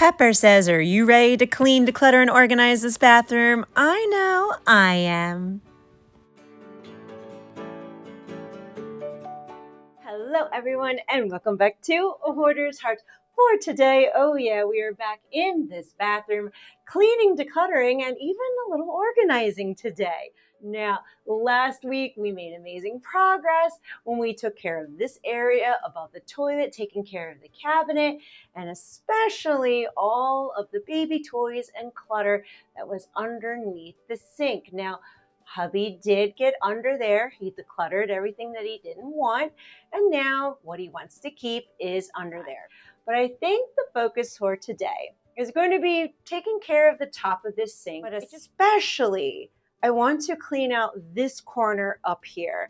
Pepper says, are you ready to clean, declutter, and organize this bathroom? I know I am. Hello, everyone, and welcome back to A Hoarder's Heart. For today, oh yeah, we are back in this bathroom, cleaning, decluttering, and even a little organizing today. Now, last week we made amazing progress when we took care of this area above the toilet, taking care of the cabinet, and especially all of the baby toys and clutter that was underneath the sink. Now, hubby did get under there. He decluttered everything that he didn't want, and now what he wants to keep is under there. But I think the focus for today is going to be taking care of the top of this sink, but especially I want to clean out this corner up here.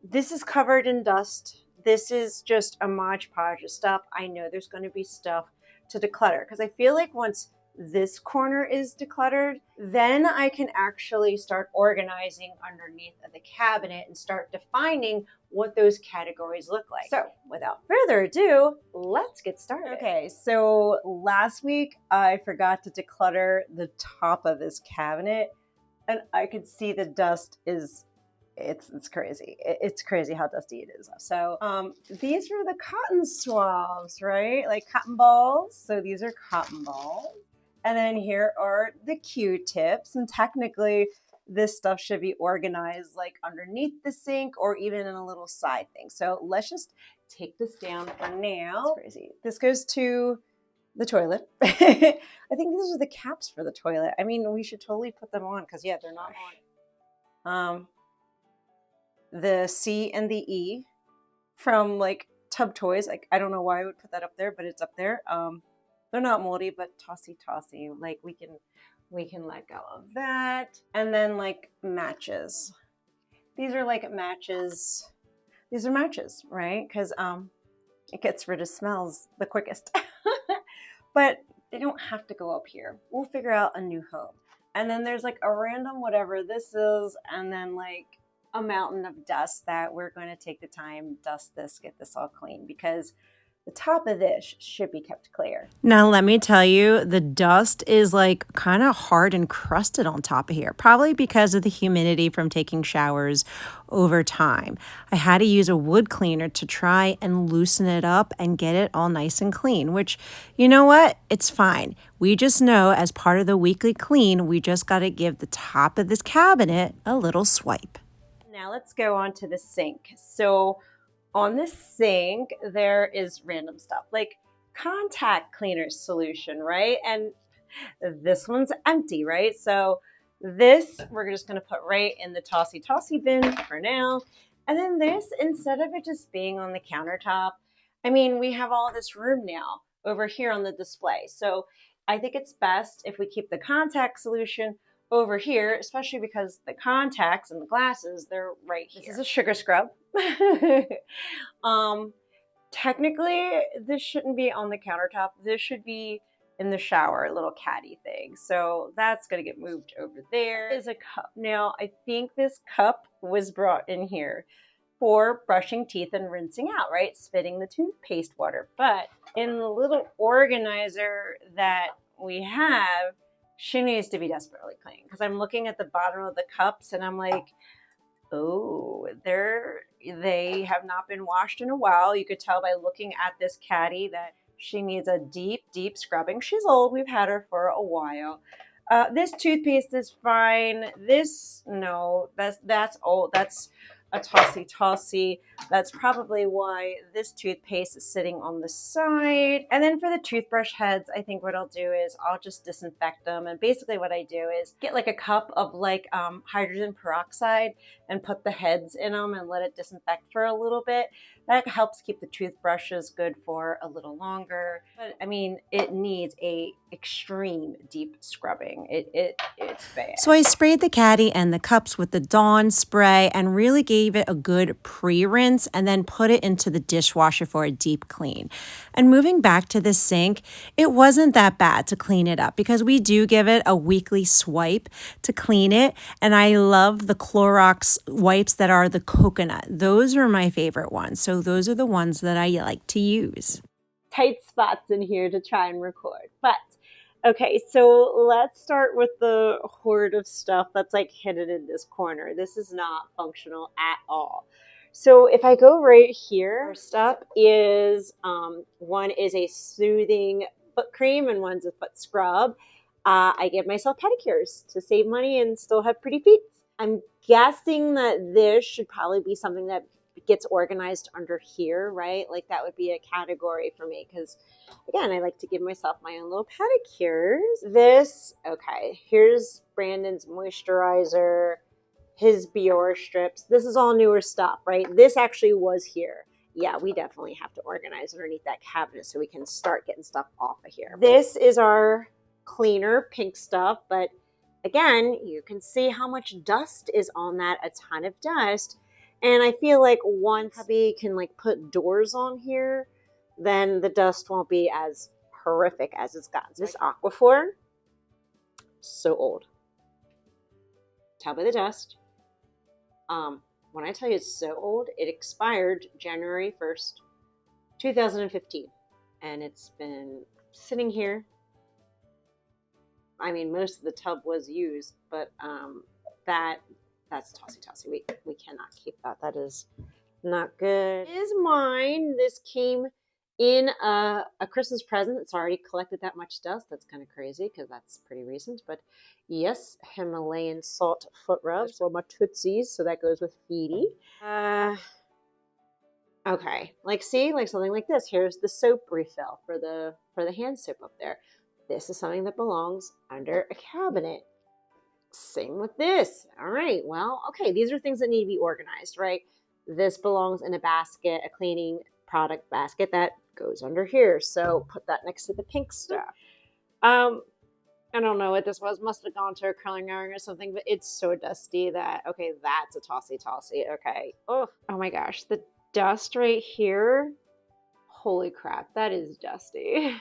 This is covered in dust. This is just a Mod Podge of stuff. I know there's going to be stuff to declutter because I feel like once this corner is decluttered, then I can actually start organizing underneath of the cabinet and start defining what those categories look like. So without further ado, let's get started. Okay, so last week I forgot to declutter the top of this cabinet, and I could see the dust is it's crazy. It's crazy how dusty it is. So these were the cotton swabs, right? Like cotton balls. So these are cotton balls. And then here are the Q-tips. And technically this stuff should be organized like underneath the sink or even in a little side thing. So let's just take this down for now. That's crazy. This goes to the toilet. I think these are the caps for the toilet. I mean, we should totally put them on because, yeah, they're not on. The C and the E from like Tub Toys. Like, I don't know why I would put that up there, but it's up there. They're not moldy, but tossy. Like we can let go of that. And then like matches. These are like matches. These are matches, right? Because it gets rid of smells the quickest. But they don't have to go up here. We'll figure out a new home. And then there's like a random whatever this is, and then like a mountain of dust that we're going to take the time, dust this, get this all clean, because the top of this should be kept clear. Now, let me tell you, the dust is like kind of hard and crusted on top of here, probably because of the humidity from taking showers over time. I had to use a wood cleaner to try and loosen it up and get it all nice and clean, which, you know what? It's fine. We just know as part of the weekly clean, we just got to give the top of this cabinet a little swipe. Now let's go on to the sink. So on this sink, there is random stuff like contact cleaner solution, right? And this one's empty, right? So this we're just going to put right in the tossy bin for now. And then this, instead of it just being on the countertop, I mean, we have all this room now over here on the display. So I think it's best if we keep the contact solution over here, especially because the contacts and the glasses, they're right here. This is a sugar scrub. Technically, this shouldn't be on the countertop. This should be in the shower, a little caddy thing. So that's going to get moved over there. There's a cup. Now, I think this cup was brought in here for brushing teeth and rinsing out, right? Spitting the toothpaste water. But in the little organizer that we have, she needs to be desperately clean because I'm looking at the bottom of the cups and I'm like, oh, they have not been washed in a while. You could tell by looking at this caddy that she needs a deep scrubbing. She's old. We've had her for a while. This toothpaste is fine. This, no, that's old. That's a tossy. That's probably why this toothpaste is sitting on the side. And then for the toothbrush heads, I think what I'll do is I'll just disinfect them. And basically what I do is get like a cup of like hydrogen peroxide and put the heads in them and let it disinfect for a little bit. That helps keep the toothbrushes good for a little longer. But I mean, it needs a extreme deep scrubbing. It's bad. So I sprayed the caddy and the cups with the Dawn spray and really gave it a good pre-rinse and then put it into the dishwasher for a deep clean. And moving back to the sink, it wasn't that bad to clean it up because we do give it a weekly swipe to clean it. And I love the Clorox wipes that are the coconut. Those are my favorite ones. So those are the ones that I like to use. tight spots in here to try and record. But okay, so let's start with the horde of stuff that's like hidden in this corner. This is not functional at all. So if I go right here, first up is one is a soothing foot cream and one's a foot scrub. I give myself pedicures to save money and still have pretty feet. I'm guessing that this should probably be something that gets organized under here, right? Like that would be a category for me because, again, I like to give myself my own little pedicures. This, okay, here's Brandon's moisturizer, his Biore strips. This is all newer stuff, right? This actually was here. Yeah, we definitely have to organize underneath that cabinet so we can start getting stuff off of here. This is our cleaner pink stuff, but again, you can see how much dust is on that, a ton of dust. And I feel like once hubby can like put doors on here, then the dust won't be as horrific as it's gotten. This Aquaphor, so old. Tell by the dust. When I tell you it's so old, it expired January 1st, 2015. And it's been sitting here. I mean, most of the tub was used, but that's tossy. We cannot keep that. That is not good. It is mine. This came in a Christmas present. It's already collected that much dust. That's kind of crazy because that's pretty recent. But yes, Himalayan salt foot rubs for my tootsies. So that goes with feety. Okay, like see, like something like this. Here's the soap refill for the hand soap up there. This is something that belongs under a cabinet. Same with this. All right, well, okay, these are things that need to be organized, right? This belongs in a basket, a cleaning product basket that goes under here. So put that next to the pink stuff. I don't know what this was. Must have gone to a curling iron or something, but it's so dusty that, okay, that's a tossy. Okay. Oh my gosh, the dust right here. Holy crap, that is dusty.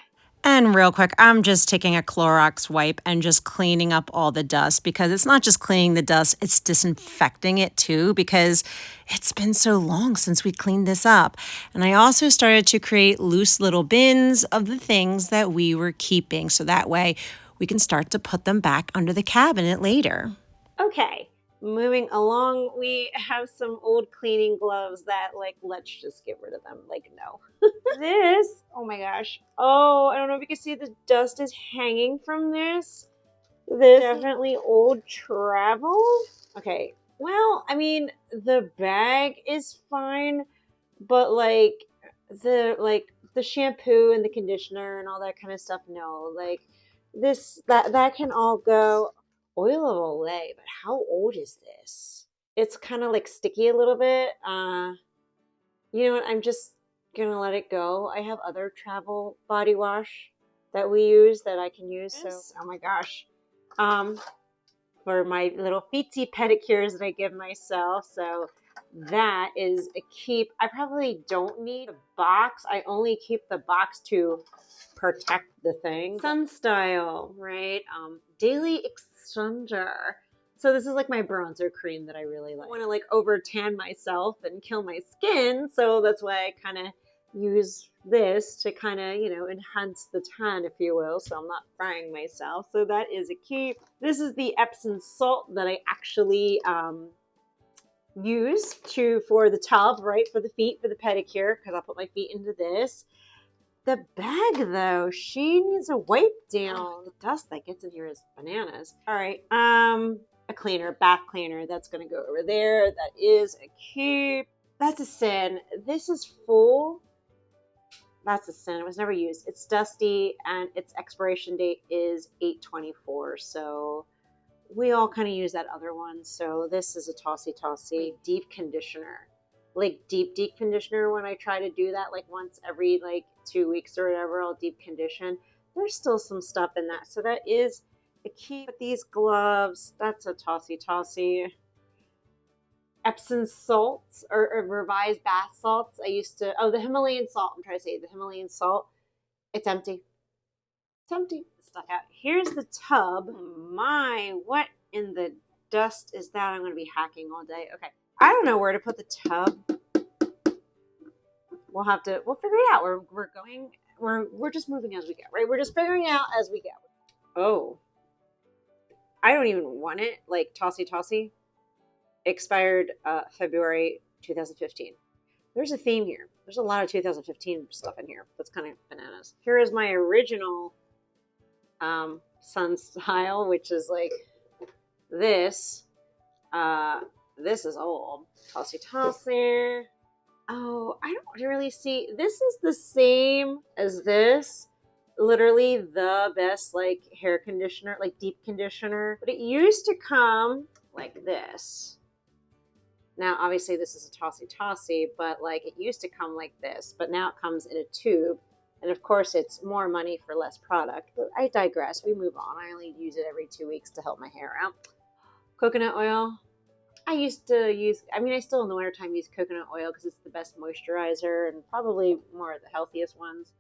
And real quick, I'm just taking a Clorox wipe and just cleaning up all the dust because it's not just cleaning the dust, it's disinfecting it too because it's been so long since we cleaned this up. And I also started to create loose little bins of the things that we were keeping so that way we can start to put them back under the cabinet later. Okay, moving along, we have some old cleaning gloves that, like, let's just get rid of them. Like, no. This, oh my gosh. Oh, I don't know if you can see the dust is hanging from this. This definitely old travel. Okay, well, I mean, the bag is fine, but like the shampoo and the conditioner and all that kind of stuff, no. Like this that can all go. Oil of Olay, but how old is this? It's kind of like sticky a little bit. You know what? I'm just gonna let it go. I have other travel body wash that we use that I can use. So, oh my gosh. For my little feetsy pedicures that I give myself. So that is a keep. I probably don't need a box. I only keep the box to protect the thing. Sun Style, right? Daily Extender. So this is like my bronzer cream that I really like. I want to like over tan myself and kill my skin. So that's why I kind of use this to kind of, you know, enhance the tan, if you will, so I'm not frying myself. So that is a keep. This is the Epsom salt that I actually use for the tub, right, for the feet, for the pedicure, because I'll put my feet into this. The bag, though, she needs a wipe down. The dust that gets in here is bananas. All right, a cleaner, bath cleaner, that's gonna go over there. That is a keep. That's a sin. This is full. That's a sin. It was never used. It's dusty and its expiration date is 8/24. So we all kind of use that other one. So this is a tossy. Deep conditioner. Like deep conditioner, when I try to do that like once every like 2 weeks or whatever, I'll deep condition. There's still some stuff in that. So that is a key. With these gloves, that's a tossy. Epsom salts or revised bath salts. I used to, the Himalayan salt. I'm trying to say the Himalayan salt. It's empty. It's empty. It's stuck out. Here's the tub. My, what in the dust is that? I'm going to be hacking all day. Okay. I don't know where to put the tub. We'll figure it out. We're going we're just moving as we go, right? We're just figuring out as we go. Oh, I don't even want it. Like Tossy expired February 2015. There's a theme here. There's a lot of 2015 stuff in here. That's kind of bananas. Here is my original sun style, which is like this. This is old. Tossy. Oh, I don't really see. This is the same as this. Literally the best like hair conditioner, like deep conditioner. But it used to come like this. Now, obviously, this is a Tossy, but like it used to come like this. But now it comes in a tube. And of course, it's more money for less product. But I digress. We move on. I only use it every 2 weeks to help my hair out. Coconut oil. I used to use, I mean, I still in the wintertime use coconut oil because it's the best moisturizer and probably more of the healthiest ones.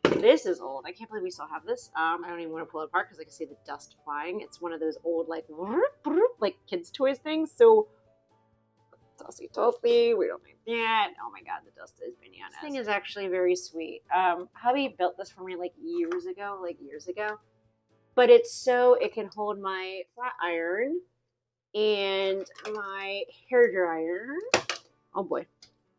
This is old. I can't believe we still have this. I don't even want to pull it apart because I can see the dust flying. It's one of those old, like kids' toys things. So, Tossy, we don't need that. Oh my god, the dust is bananas. This thing is actually very sweet. Hubby built this for me like years ago. But it's so it can hold my flat iron and my hair dryer. Oh boy.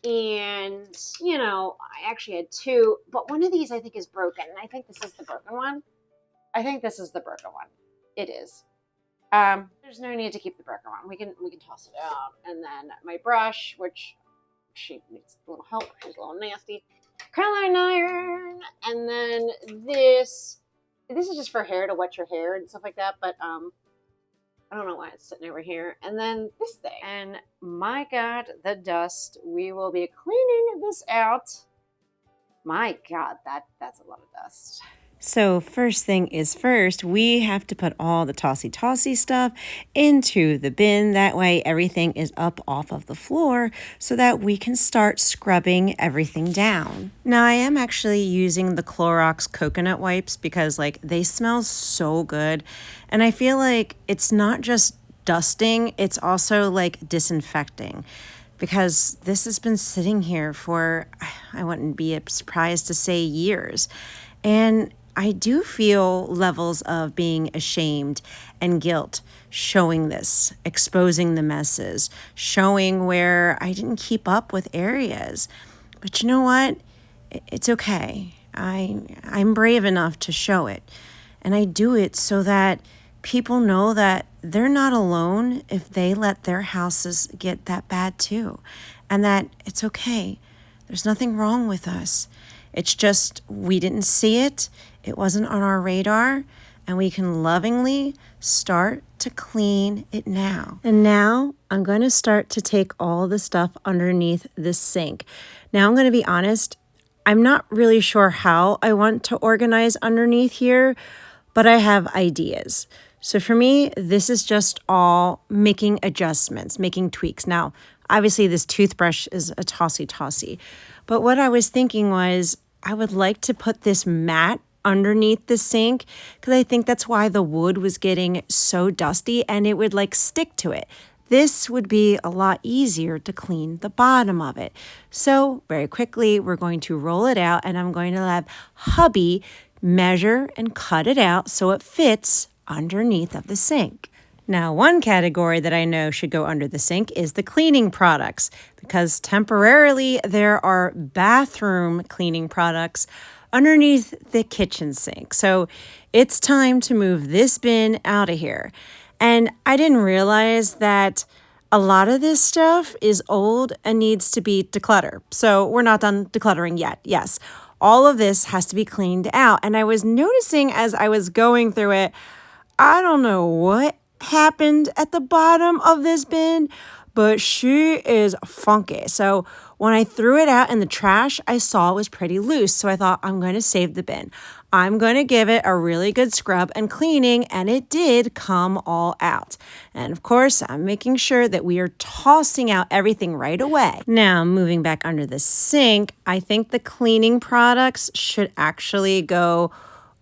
And, you know, I actually had two, but one of these I think is broken. And I think this is the broken one. It is. There's no need to keep the broken one. We can toss it out. And then my brush, which she needs a little help. She's a little nasty. Curling iron. And then this is just for hair, to wet your hair and stuff like that. But, I don't know why it's sitting over here. And then this thing. And my God, the dust. We will be cleaning this out. My God, that's a lot of dust. So first thing is first, we have to put all the tossy stuff into the bin. That way everything is up off of the floor so that we can start scrubbing everything down. Now I am actually using the Clorox coconut wipes because like they smell so good. And I feel like it's not just dusting, it's also like disinfecting. Because this has been sitting here for, I wouldn't be surprised to say years. And I do feel levels of being ashamed and guilt showing this, exposing the messes, showing where I didn't keep up with areas. But you know what? It's okay. I'm brave enough to show it. And I do it so that people know that they're not alone if they let their houses get that bad too. And that it's okay. There's nothing wrong with us. It's just we didn't see it. It wasn't on our radar, and we can lovingly start to clean it now. And now I'm going to start to take all the stuff underneath this sink. Now I'm going to be honest, I'm not really sure how I want to organize underneath here, but I have ideas. So for me, this is just all making adjustments, making tweaks. Now, obviously this toothbrush is a tossy, but what I was thinking was I would like to put this mat underneath the sink because I think that's why the wood was getting so dusty and it would like stick to it. This would be a lot easier to clean the bottom of it. So very quickly, we're going to roll it out and I'm going to have hubby measure and cut it out so it fits underneath of the sink. Now, one category that I know should go under the sink is the cleaning products because temporarily there are bathroom cleaning products underneath the kitchen sink. So it's time to move this bin out of here. And I didn't realize that a lot of this stuff is old and needs to be decluttered. So we're not done decluttering yet. Yes, all of this has to be cleaned out. And I was noticing as I was going through it, I don't know what happened at the bottom of this bin, but she is funky. So when I threw it out in the trash, I saw it was pretty loose. So I thought, I'm going to save the bin. I'm going to give it a really good scrub and cleaning, and it did come all out. And of course, I'm making sure that we are tossing out everything right away. Now, moving back under the sink, I think the cleaning products should actually go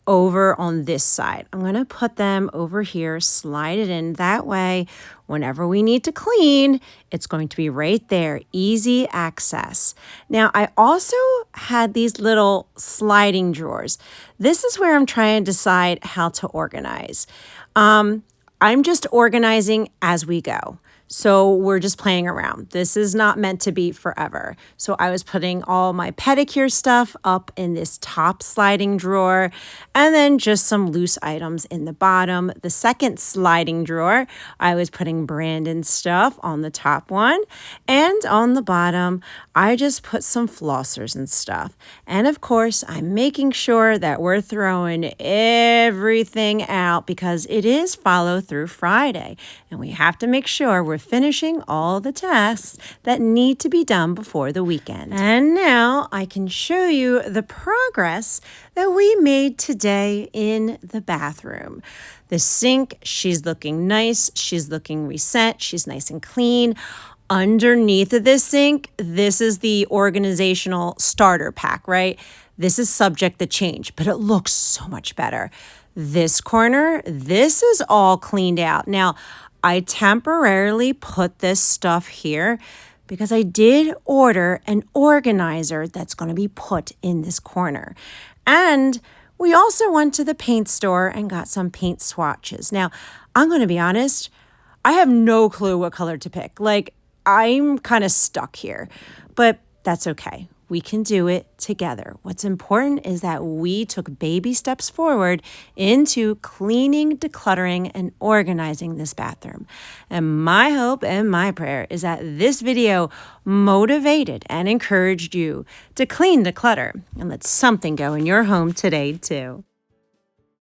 over on this side. I'm going to put them over here, slide it in. That way, whenever we need to clean, it's going to be right there, easy access. Now, I also had these little sliding drawers. This is where I'm trying to decide how to organize. I'm just organizing as we go. So we're just playing around. This is not meant to be forever. So I was putting all my pedicure stuff up in this top sliding drawer and then just some loose items in the bottom. The second sliding drawer, I was putting Brandon's stuff on the top one, and on the bottom, I just put some flossers and stuff. And of course, I'm making sure that we're throwing everything out because it is follow through Friday and we have to make sure we're finishing all the tasks that need to be done before the weekend. And now I can show you the progress that we made today in the bathroom. The sink, she's looking nice. She's looking reset. She's nice and clean. Underneath of this sink, this is the organizational starter pack, right? This is subject to change, but it looks so much better. This corner, this is all cleaned out. Now, I temporarily put this stuff here because I did order an organizer that's going to be put in this corner. And we also went to the paint store and got some paint swatches. Now, I'm going to be honest, I have no clue what color to pick. Like, I'm kind of stuck here, but that's okay. We can do it together. What's important is that we took baby steps forward into cleaning, decluttering, and organizing this bathroom. And my hope and my prayer is that this video motivated and encouraged you to clean, declutter, and let something go in your home today too.